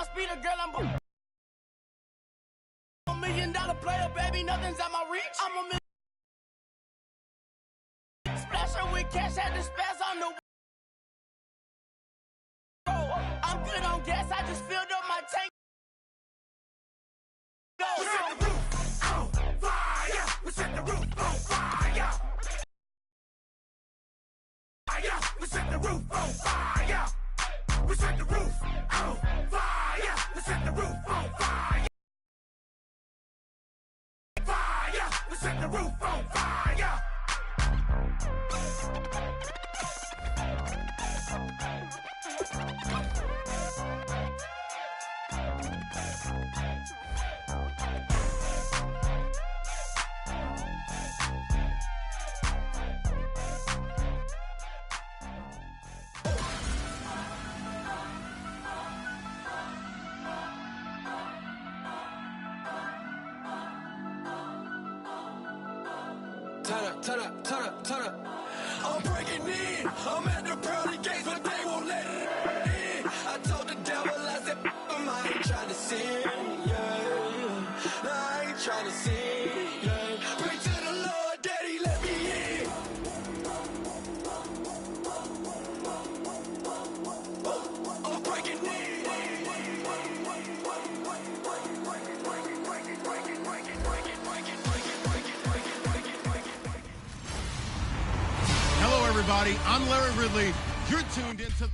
my speed, girl, I'm $1 million player, baby, nothing's out my reach. I'm a million splasher with cash, had to spaz on the road. I'm good on gas, I just filled up my tank. We set the roof on fire. We set the roof on fire. We set the roof on fire. We set the roof on fire. We set the roof on fire. Fire. We set the roof on fire. Turn up. I'm breaking in. I'm at the pearly gates, but they won't let it in. I told the devil, I said, I ain't trying to sin, yeah. No, I ain't trying to sin, yeah. Pray to the Lord, Daddy, let me in. I'm breaking in. Hello, everybody. I'm Larry Ridley. You're tuned into...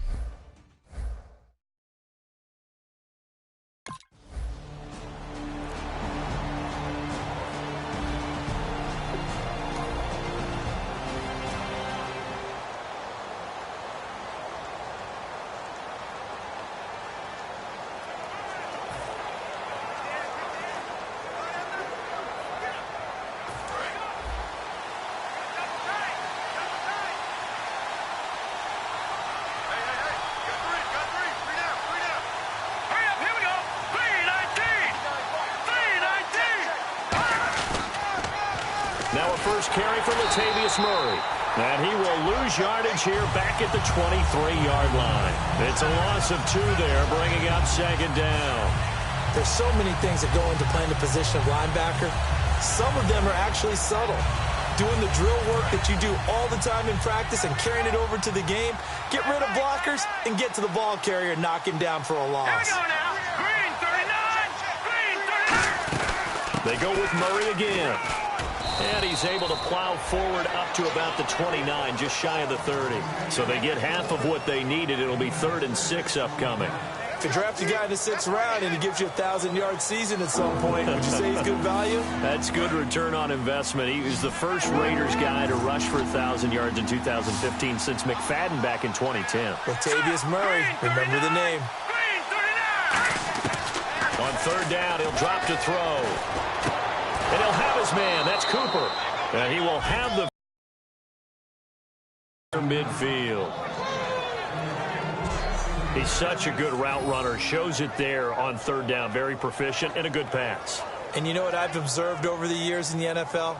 Now a first carry for Latavius Murray. And he will lose yardage here back at the 23-yard line. It's a loss of 2 there, bringing up second down. There's so many things that go into playing the position of linebacker. Some of them are actually subtle. Doing the drill work that you do all the time in practice and carrying it over to the game. Get rid of blockers and get to the ball carrier and knock him down for a loss. Here we go now. Green 39. Green 39. They go with Murray again. And he's able to plow forward up to about the 29, just shy of the 30. So they get half of what they needed. It'll be 3rd and 6 upcoming. If you draft a guy in the 6th round and he gives you a 1,000-yard season at some point, would you say he's good value? That's good return on investment. He was the first Raiders guy to rush for 1,000 yards in 2015 since McFadden back in 2010. Latavius Murray, remember the name. On 3rd down, he'll drop to throw. And he'll have his man. That's Cooper. And he will have the midfield. He's such a good route runner. Shows it there on 3rd down. Very proficient and a good pass. And you know what I've observed over the years in the NFL?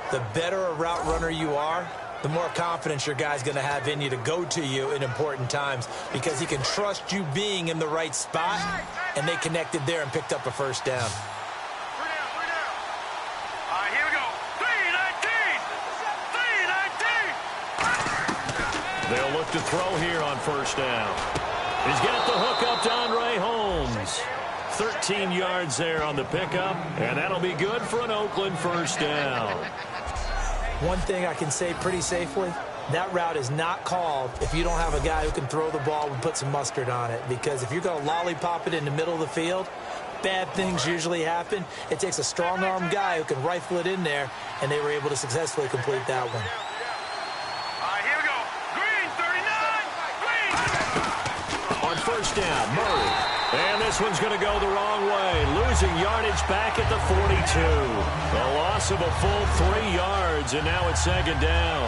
The better a route runner you are, the more confidence your guy's going to have in you to go to you in important times because he can trust you being in the right spot, and they connected there and picked up a first down. They'll look to throw here on 1st down. He's got the hook up to Andre Holmes. 13 yards there on the pickup, and that'll be good for an Oakland first down. One thing I can say pretty safely, that route is not called if you don't have a guy who can throw the ball and put some mustard on it. Because if you're going to lollipop it in the middle of the field, bad things usually happen. It takes a strong-arm guy who can rifle it in there, and they were able to successfully complete that one. First down, Murray. And this one's going to go the wrong way. Losing yardage back at the 42. A loss of a full 3 yards, and now it's 2nd down.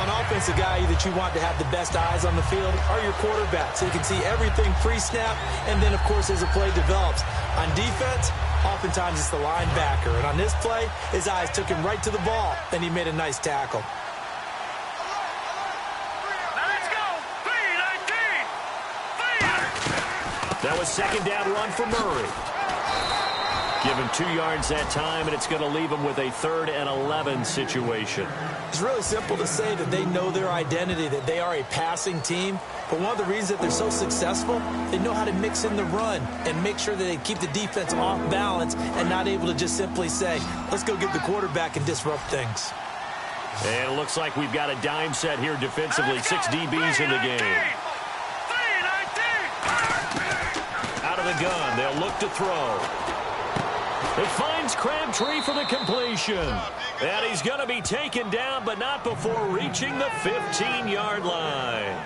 On offense, the guy that you want to have the best eyes on the field are your quarterbacks, so you can see everything pre-snap, and then, of course, as the play develops. On defense, oftentimes it's the linebacker. And on this play, his eyes took him right to the ball, and he made a nice tackle. That was second down run for Murray. Give him 2 yards that time, and it's going to leave him with a 3rd and 11 situation. It's really simple to say that they know their identity, that they are a passing team. But one of the reasons that they're so successful, they know how to mix in the run and make sure that they keep the defense off balance and not able to just simply say, let's go get the quarterback and disrupt things. And it looks like we've got a dime set here defensively. 6 DBs in the game. Out of the gun, they'll look to throw. It finds Crabtree for the completion. And he's going to be taken down, but not before reaching the 15-yard line.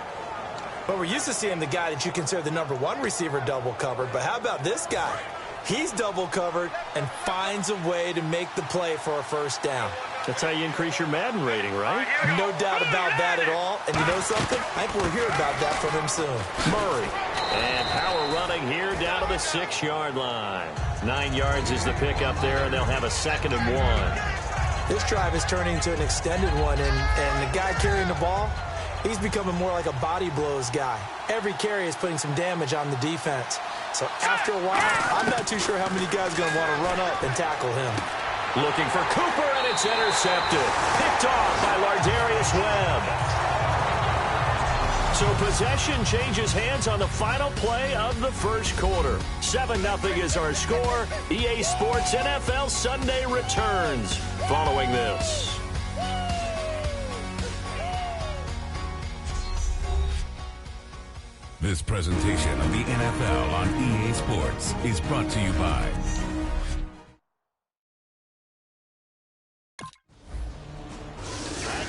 Well, we're used to seeing the guy that you consider the number 1 receiver double covered. But how about this guy? He's double covered and finds a way to make the play for a first down. That's how you increase your Madden rating, right? No doubt about that at all. And you know something? I think we'll hear about that from him soon. Murray. And power running here down to the 6-yard line. 9 yards is the pickup there, and they'll have a 2nd and 1. This drive is turning into an extended one, and the guy carrying the ball, he's becoming more like a body blows guy. Every carry is putting some damage on the defense. So after a while, I'm not too sure how many guys are going to want to run up and tackle him. Looking for Cooper, and it's intercepted. Picked off by Lardarius Webb. So possession changes hands on the final play of the first quarter. 7-0 is our score. EA Sports NFL Sunday returns following this. This presentation of the NFL on EA Sports is brought to you by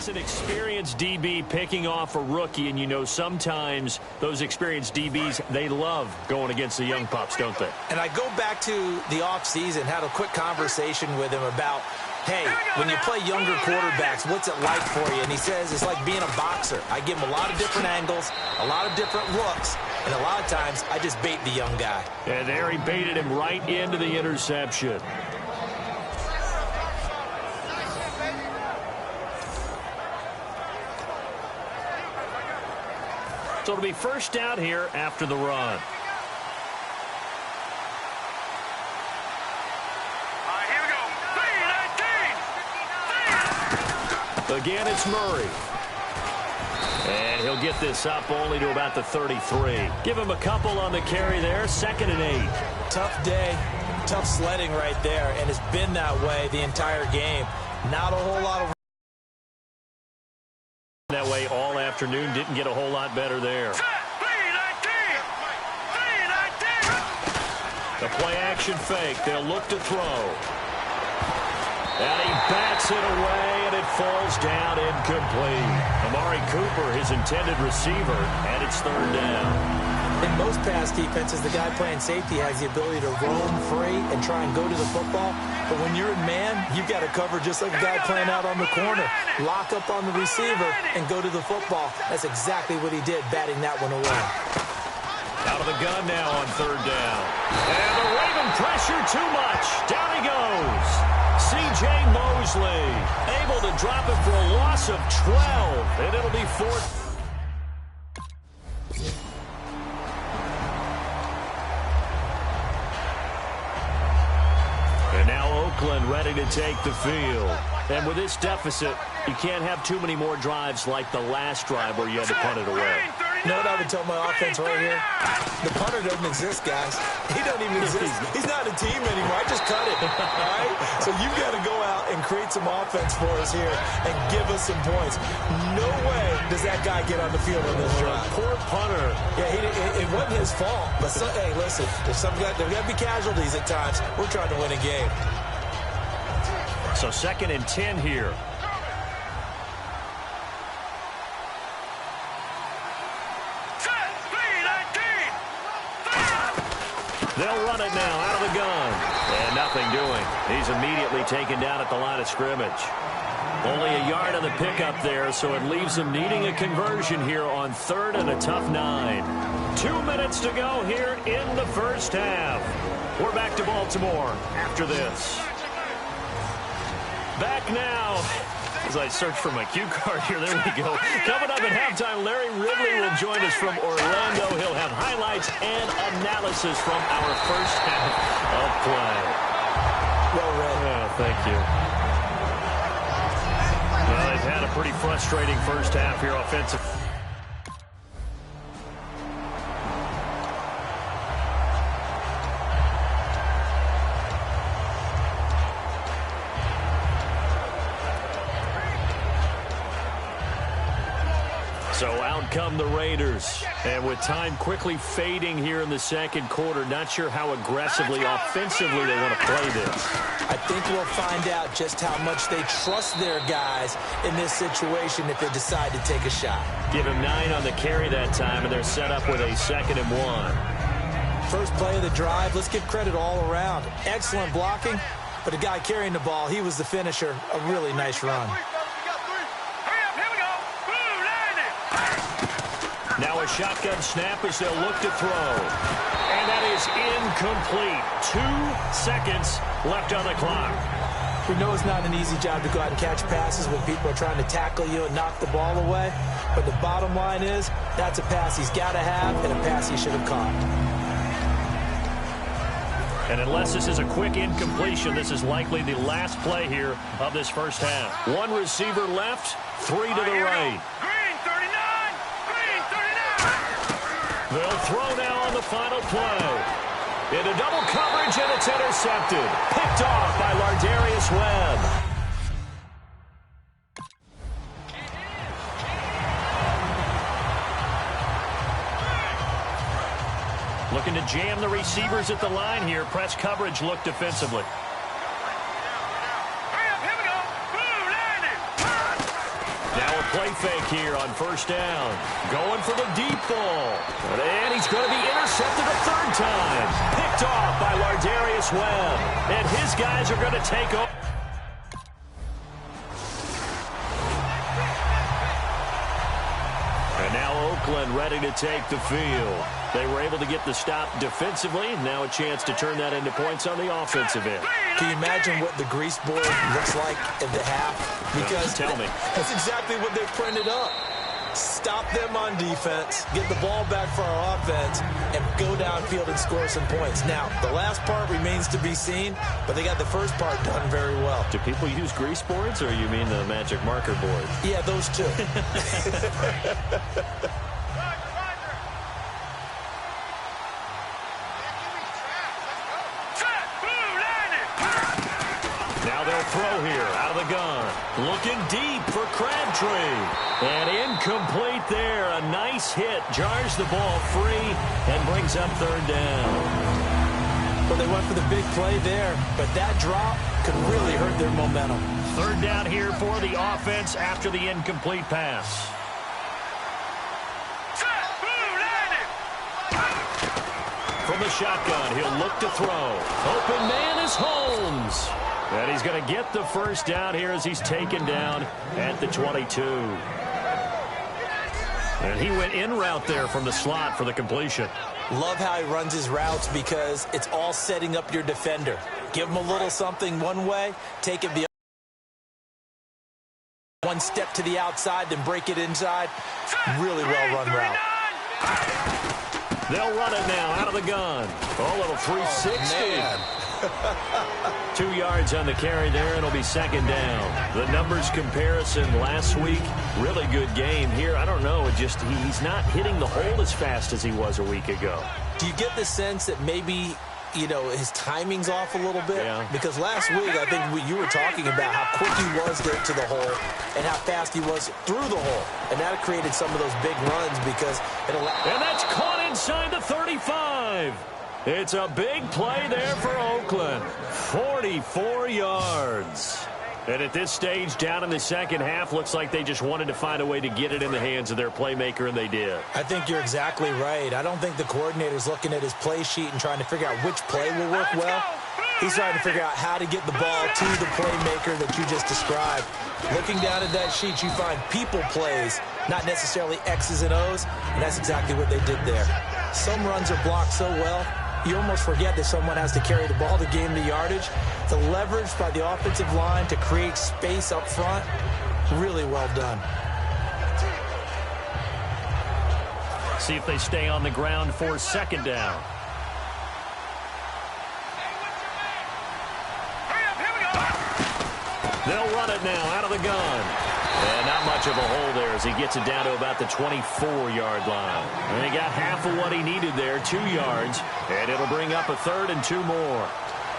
That's an experienced DB picking off a rookie, and you know sometimes those experienced DBs, they love going against the young pups, don't they? And I go back to the offseason, had a quick conversation with him about, hey, when you play younger quarterbacks, what's it like for you? And he says it's like being a boxer. I give him a lot of different angles, a lot of different looks, and a lot of times I just bait the young guy. And there he baited him right into the interception. So it'll be first down here after the run. Here we go. Again, it's Murray. And he'll get this up only to about the 33. Give him a couple on the carry there. 2nd and 8. Tough day, tough sledding right there, and it's been that way the entire game. Not a whole lot of that way all afternoon. Didn't get a whole lot better there. The play action fake. They'll look to throw. And he bats it away, and it falls down incomplete. Amari Cooper, his intended receiver, and it's 3rd down. In most pass defenses, the guy playing safety has the ability to roam free and try and go to the football. But when you're in man, you've got to cover just like a guy playing out on the corner. Lock up on the receiver and go to the football. That's exactly what he did, batting that one away. Out of the gun now on 3rd down. And the Raven pressure too much. Down he goes. C.J. Mosley able to drop it for a loss of 12. And it'll be 4th. And now Oakland ready to take the field. And with this deficit, you can't have too many more drives like the last drive where you had to punt it away. You know what I would tell my offense right here? The punter doesn't exist, guys. He doesn't even exist. He's not a team anymore. I just cut it, all right? So you've got to go out and create some offense for us here and give us some points. No way does that guy get on the field on this drive. Poor punter. Yeah, it wasn't his fault. But, hey, listen, there's got to be casualties at times. We're trying to win a game. So 2nd and 10 here. They'll run it now out of the gun. And nothing doing. He's immediately taken down at the line of scrimmage. Only a yard on the pickup there, so it leaves them needing a conversion here on 3rd and a tough 9. 2 minutes to go here in the first half. We're back to Baltimore after this. Back now As I search for my cue card here, there we go. Coming up at halftime, Larry Ridley will join us from Orlando. He'll have highlights and analysis from our first half of play. Well read. Oh, thank you. Well, they've had a pretty frustrating first half here offensively. So out come the Raiders. And with time quickly fading here in the second quarter, not sure how aggressively, offensively they want to play this. I think we'll find out just how much they trust their guys in this situation if they decide to take a shot. Give him 9 on the carry that time, and they're set up with a 2nd and 1. First play of the drive, let's give credit all around. Excellent blocking, but the guy carrying the ball, he was the finisher. A really nice run. Now a shotgun snap as they'll look to throw. And that is incomplete. 2 seconds left on the clock. We know it's not an easy job to go out and catch passes when people are trying to tackle you and knock the ball away. But the bottom line is, that's a pass he's got to have and a pass he should have caught. And unless this is a quick incompletion, this is likely the last play here of this first half. 1 receiver left, 3 to the right. They'll throw now on the final play. Into double coverage, and it's intercepted. Picked off by Lardarius Webb. Looking to jam the receivers at the line here. Press coverage look defensively. Play fake here on first down. Going for the deep ball. And he's going to be intercepted a 3rd time. Picked off by Lardarius Webb. And his guys are going to take over. And now Oakland ready to take the field. They were able to get the stop defensively. Now a chance to turn that into points on the offensive end. Can you imagine what the grease board looks like at the half? Because tell me. That's exactly what they printed up. Stop them on defense, get the ball back for our offense, and go downfield and score some points. Now, the last part remains to be seen, but they got the first part done very well. Do people use grease boards, or you mean the magic marker board? Yeah, those two. Throw here out of the gun. Looking deep for Crabtree. And incomplete there. A nice hit. Jars the ball free and brings up 3rd down. Well, they went for the big play there, but that drop could really hurt their momentum. 3rd down here for the offense after the incomplete pass. From the shotgun, he'll look to throw. Open man is Holmes. And he's going to get the first down here as he's taken down at the 22. And he went in route there from the slot for the completion. Love how he runs his routes because it's all setting up your defender. Give him a little something one way, take it the other. One step to the outside, then break it inside. Really well-run route. They'll run it now out of the gun. Oh, little 360. 2 yards on the carry there, and it'll be 2nd down. The numbers comparison last week, really good game here. I don't know, he's not hitting the hole as fast as he was a week ago. Do you get the sense that maybe, his timing's off a little bit? Yeah. Because last week, I think you were talking about how quick he was to the hole and how fast he was through the hole. And that created some of those big runs because it allowed. And that's caught inside the 35. It's a big play there for Oakland. 44 yards. And at this stage, down in the second half, looks like they just wanted to find a way to get it in the hands of their playmaker, and they did. I think you're exactly right. I don't think the coordinator's looking at his play sheet and trying to figure out which play will work well. He's trying to figure out how to get the ball to the playmaker that you just described. Looking down at that sheet, you find people plays, not necessarily X's and O's, and that's exactly what they did there. Some runs are blocked so well, you almost forget that someone has to carry the ball to gain the yardage. The leverage by the offensive line to create space up front, Really well done. See if they stay on the ground for second down. They'll run it now out of the gun. And not much of a hole there as he gets it down to about the 24-yard line. And he got half of what he needed there, 2 yards. And it'll bring up a 3rd and 2 more.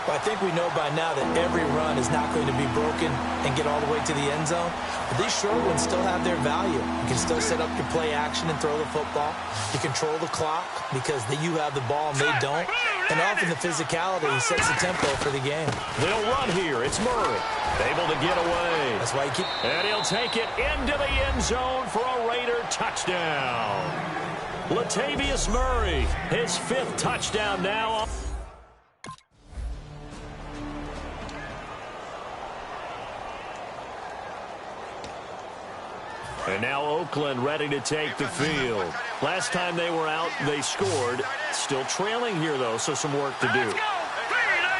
Well, I think we know by now that every run is not going to be broken and get all the way to the end zone. But these short ones still have their value. You can still set up your play action and throw the football. You control the clock because you have the ball and they don't. And often the physicality sets the tempo for the game. They'll run here. It's Murray. Able to get away. That's why you keep... And he'll take it into the end zone for a Raider touchdown. Latavius Murray, his 5th touchdown now. And now Oakland ready to take the field. Last time they were out, they scored. Still trailing here, though, so some work to do.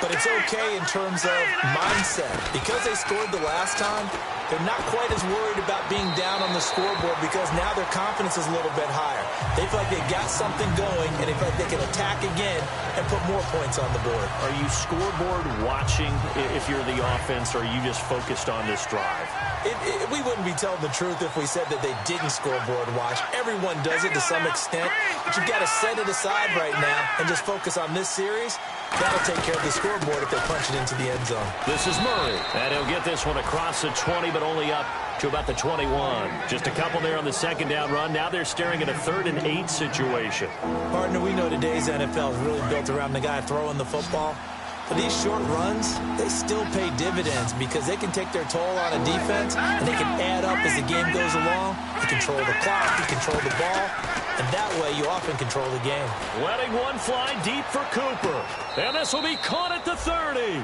But it's okay in terms of mindset. Because they scored the last time, they're not quite as worried about being down on the scoreboard because now their confidence is a little bit higher. They feel like they got something going, and they feel like they can attack again and put more points on the board. Are you scoreboard watching if you're the offense, or are you just focused on this drive? We wouldn't be telling the truth if we said that they didn't scoreboard watch. Everyone does it to some extent, but you've got to set it aside right now and just focus on this series. That'll take care of the scoreboard if they punch it into the end zone. This is Murray, and he'll get this one across the 20, but only up to about the 21. Just a couple there on the second down run. Now they're staring at a 3rd and 8 situation. Partner, we know today's NFL is really built around the guy throwing the football. But these short runs, they still pay dividends because they can take their toll on a defense, and they can add up as the game goes along. They control the clock, they control the ball, and that way you often control the game. Letting one fly deep for Cooper. And this will be caught at the 30.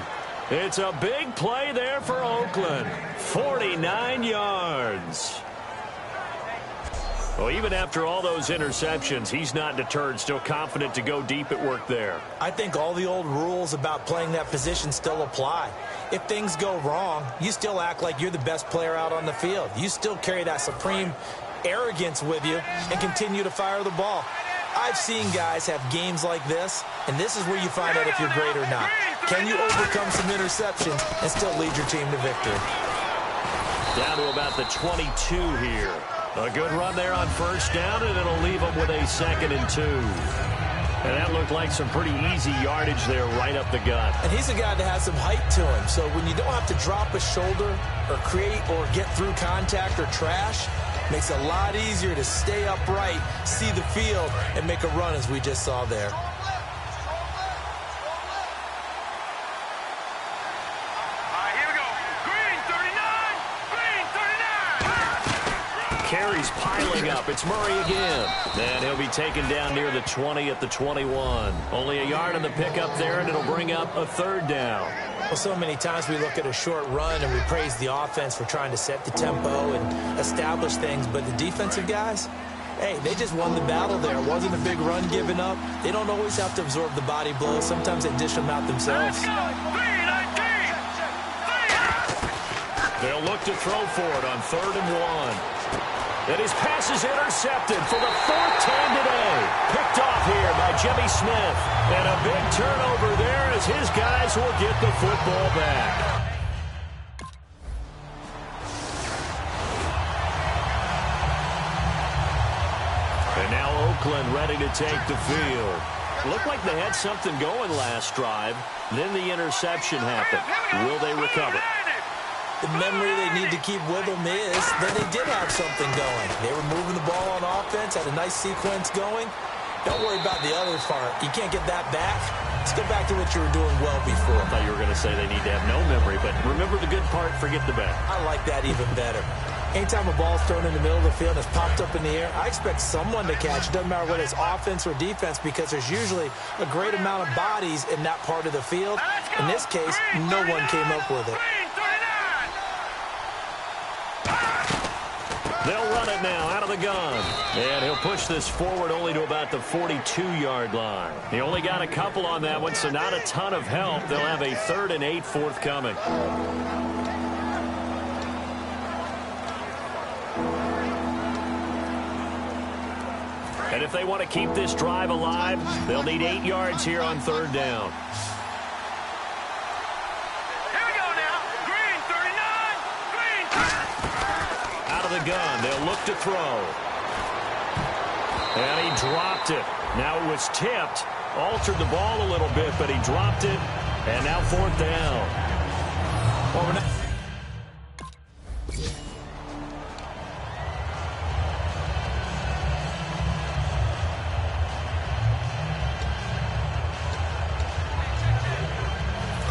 It's a big play there for Oakland. 49 yards. Well, even after all those interceptions, he's not deterred, still confident to go deep at work there. I think all the old rules about playing that position still apply. If things go wrong, you still act like you're the best player out on the field. You still carry that supreme arrogance with you and continue to fire the ball. I've seen guys have games like this, and this is where you find out if you're great or not. Can you overcome some interceptions and still lead your team to victory? Down to about the 22 here. A good run there on first down, and it'll leave them with a 2nd and 2. And that looked like some pretty easy yardage there right up the gut. And he's a guy that has some height to him, so when you don't have to drop a shoulder or create or get through contact or trash, makes it a lot easier to stay upright, see the field, and make a run as we just saw there. Carries piling up. It's Murray again. And he'll be taken down near the 20 at the 21. Only a yard on the pickup there, and it'll bring up a 3rd down. Well, so many times we look at a short run and we praise the offense for trying to set the tempo and establish things, but the defensive guys, hey, they just won the battle there. It wasn't a big run given up. They don't always have to absorb the body blows. Sometimes they dish them out themselves. They'll look to throw for it on 3rd and 1. And his pass is intercepted for the 4th time today. Picked off here by Jimmy Smith. And a big turnover there as his guys will get the football back. And now Oakland ready to take the field. Looked like they had something going last drive. Then the interception happened. Will they recover? The memory they need to keep with them is that they did have something going. They were moving the ball on offense, had a nice sequence going. Don't worry about the other part. You can't get that back. Let's go back to what you were doing well before. I thought you were going to say they need to have no memory, but remember the good part, forget the bad. I like that even better. Anytime a ball's thrown in the middle of the field and it's popped up in the air, I expect someone to catch. It doesn't matter whether it's offense or defense because there's usually a great amount of bodies in that part of the field. In this case, no one came up with it. They'll run it now out of the gun. And he'll push this forward only to about the 42-yard line. He only got a couple on that one, so not a ton of help. They'll have a 3rd and 8 forthcoming. if they want to keep this drive alive, they'll need 8 yards here on 3rd down. Here we go now. Green, 39. Green. Out of the gun, they'll look to throw. And he dropped it. Now it was tipped. Altered the ball a little bit, but he dropped it. And now 4th down. Well, we're not...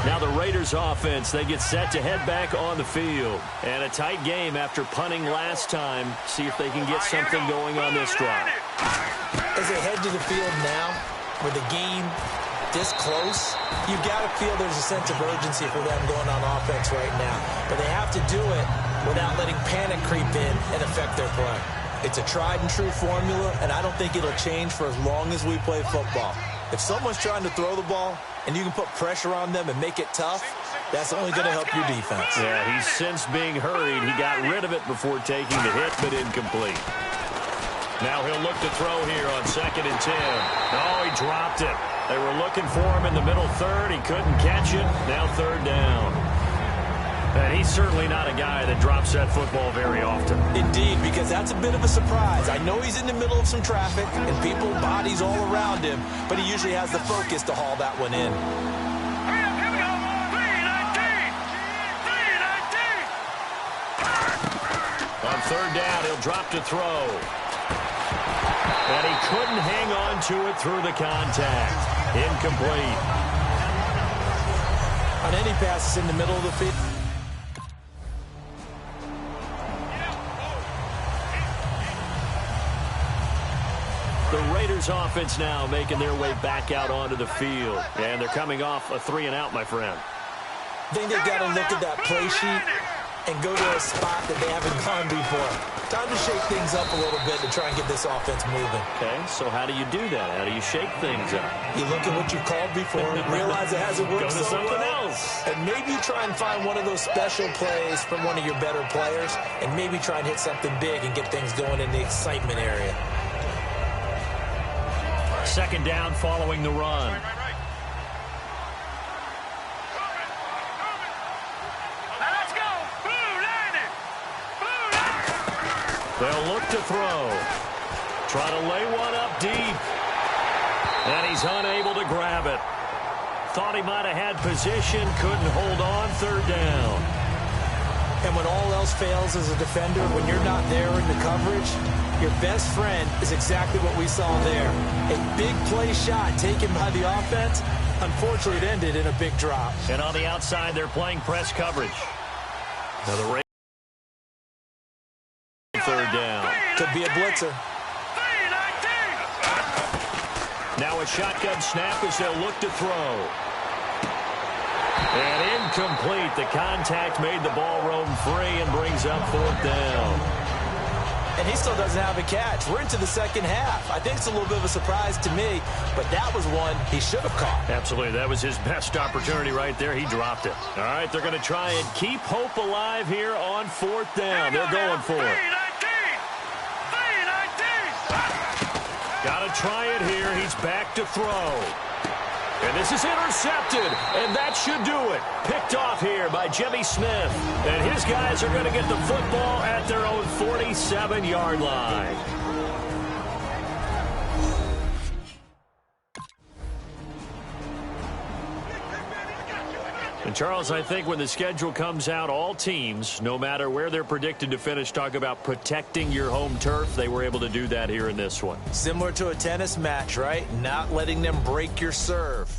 Now the Raiders offense, they get set to head back on the field. And a tight game after punting last time. See if they can get something going on this drive. As they head to the field now, with the game this close, you've got to feel there's a sense of urgency for them going on offense right now. But they have to do it without letting panic creep in and affect their play. It's a tried and true formula, and I don't think it'll change for as long as we play football. If someone's trying to throw the ball and you can put pressure on them and make it tough, that's only going to help your defense. Yeah, he's since being hurried. He got rid of it before taking the hit, but incomplete. Now he'll look to throw here on 2nd and 10. Oh, he dropped it. They were looking for him in the middle third. He couldn't catch it. Now 3rd down. And he's certainly not a guy that drops that football very often. Indeed, because that's a bit of a surprise. I know he's in the middle of some traffic and people, bodies all around him, but he usually has the focus to haul that one in. Hurry up, here we go. 319. 319. On 3rd down, he'll drop to throw. And he couldn't hang on to it through the contact. Incomplete. On any passes in the middle of the field. The Raiders offense now making their way back out onto the field. And they're coming off a 3-and-out, my friend. I think they've got to look at that play sheet and go to a spot that they haven't gone before. Time to shake things up a little bit to try and get this offense moving. Okay, so how do you do that? How do you shake things up? You look at what you've called before, realize it hasn't worked Go to so something well, else. and maybe try and find one of those special plays from one of your better players, and maybe try and hit something big and get things going in the excitement area. 2nd down following the run. Let's go. Blue 90. Blue 90. They'll look to throw. Try to lay one up deep. And he's unable to grab it. Thought he might have had position. Couldn't hold on. 3rd down. And when all else fails as a defender, when you're not there in the coverage, your best friend is exactly what we saw there. A big play shot taken by the offense. Unfortunately, it ended in a big drop. And on the outside, they're playing press coverage. Now the Raiders 3rd down. Could be a blitzer. 319. Now a shotgun snap as they'll look to throw. And incomplete. The contact made the ball roam free and brings up 4th down. And he still doesn't have a catch. We're into the second half. I think it's a little bit of a surprise to me, but that was one he should have caught. Absolutely. That was his best opportunity right there. He dropped it. All right, they're going to try and keep hope alive here on 4th down. They're going for it. 319. Got to try it here. He's back to throw. And this is intercepted, and that should do it. Picked off here by Jimmy Smith. And his guys are going to get the football at their own 47-yard line. And, Charles, I think when the schedule comes out, all teams, no matter where they're predicted to finish, talk about protecting your home turf. They were able to do that here in this one. Similar to a tennis match, right? Not letting them break your serve.